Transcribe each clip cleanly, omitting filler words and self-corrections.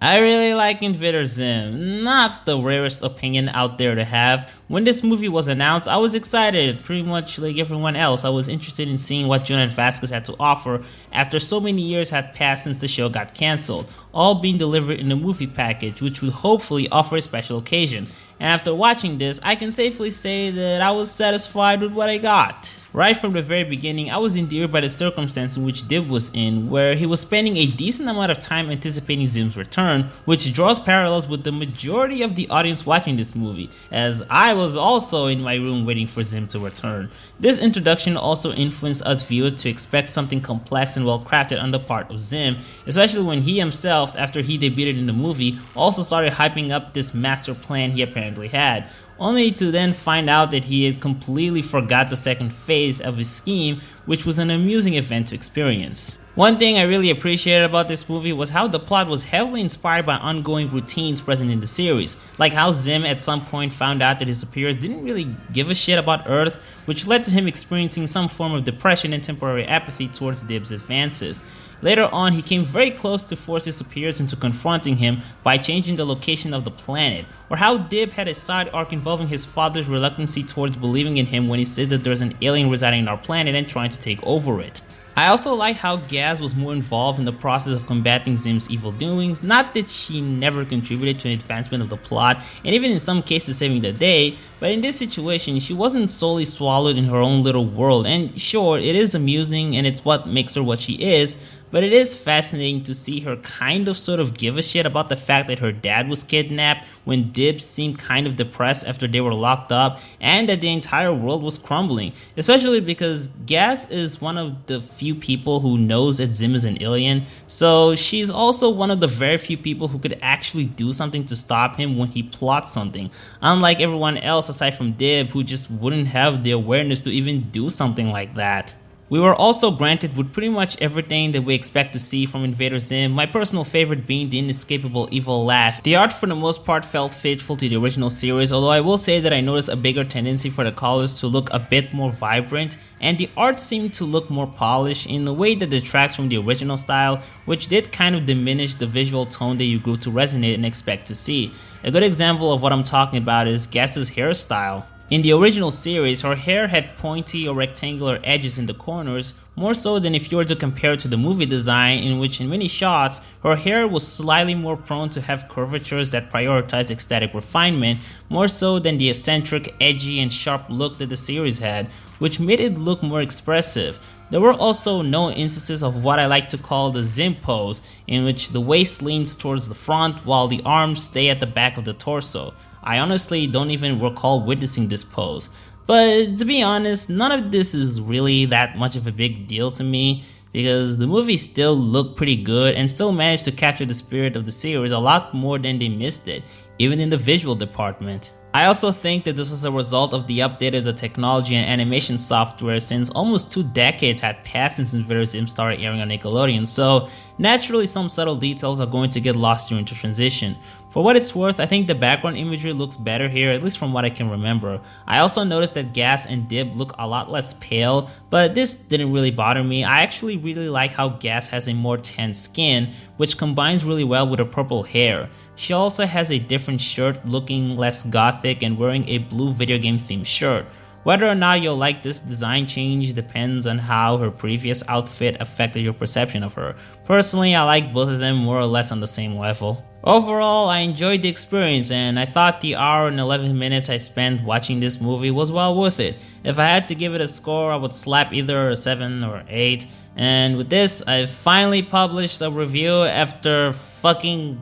I really like Invader ZIM, not the rarest opinion out there to have. When this movie was announced, I was excited, pretty much like everyone else. I was interested in seeing what Jonathan Vasquez had to offer after so many years had passed since the show got cancelled, all being delivered in a movie package, which would hopefully offer a special occasion. And after watching this, I can safely say that I was satisfied with what I got. Right from the very beginning, I was endeared by the circumstance in which Dib was in, where he was spending a decent amount of time anticipating Zim's return, which draws parallels with the majority of the audience watching this movie, as I was also in my room waiting for Zim to return. This introduction also influenced us viewers to expect something complex and well crafted on the part of Zim, especially when he himself, after he debuted in the movie, also started hyping up this master plan he apparently had, only to then find out that he had completely forgot the second phase of his scheme, which was an amusing event to experience. One thing I really appreciated about this movie was how the plot was heavily inspired by ongoing routines present in the series, like how Zim at some point found out that his superiors didn't really give a shit about Earth, which led to him experiencing some form of depression and temporary apathy towards Dib's advances. Later on, he came very close to force his superiors into confronting him by changing the location of the planet, or how Dib had a side arc involving his father's reluctancy towards believing in him when he said that there's an alien residing on our planet and trying to take over it. I also like how Gaz was more involved in the process of combating Zim's evil doings, not that she never contributed to an advancement of the plot, and even in some cases saving the day, but in this situation she wasn't solely swallowed in her own little world, and sure, it is amusing and it's what makes her what she is, but it is fascinating to see her kind of sort of give a shit about the fact that her dad was kidnapped when Dib seemed kind of depressed after they were locked up and that the entire world was crumbling, especially because Gaz is one of the few people who knows that Zim is an alien, so she's also one of the very few people who could actually do something to stop him when he plots something, unlike everyone else aside from Dib who just wouldn't have the awareness to even do something like that. We were also granted with pretty much everything that we expect to see from Invader ZIM, my personal favorite being the inescapable evil laugh. The art for the most part felt faithful to the original series, although I will say that I noticed a bigger tendency for the colors to look a bit more vibrant, and the art seemed to look more polished in a way that detracts from the original style, which did kind of diminish the visual tone that you grew to resonate and expect to see. A good example of what I'm talking about is Gaz's hairstyle. In the original series, her hair had pointy or rectangular edges in the corners, more so than if you were to compare it to the movie design, in which in many shots, her hair was slightly more prone to have curvatures that prioritize aesthetic refinement, more so than the eccentric, edgy, and sharp look that the series had, which made it look more expressive. There were also no instances of what I like to call the Zim pose, in which the waist leans towards the front while the arms stay at the back of the torso. I honestly don't even recall witnessing this pose, but to be honest, none of this is really that much of a big deal to me, because the movie still looked pretty good and still managed to capture the spirit of the series a lot more than they missed it, even in the visual department. I also think that this was a result of the update of the technology and animation software, since almost 2 decades had passed since Invader ZIM started airing on Nickelodeon, so naturally some subtle details are going to get lost during the transition. For what it's worth, I think the background imagery looks better here, at least from what I can remember. I also noticed that Gaz and Dib look a lot less pale, but this didn't really bother me. I actually really like how Gaz has a more tan skin, which combines really well with her purple hair. She also has a different shirt, looking less gothic and wearing a blue video game themed shirt. Whether or not you'll like this design change depends on how her previous outfit affected your perception of her. Personally, I like both of them more or less on the same level. Overall, I enjoyed the experience and I thought the hour and 11 minutes I spent watching this movie was well worth it. If I had to give it a score, I would slap either a 7 or 8. And with this, I've finally published a review after fucking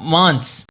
months.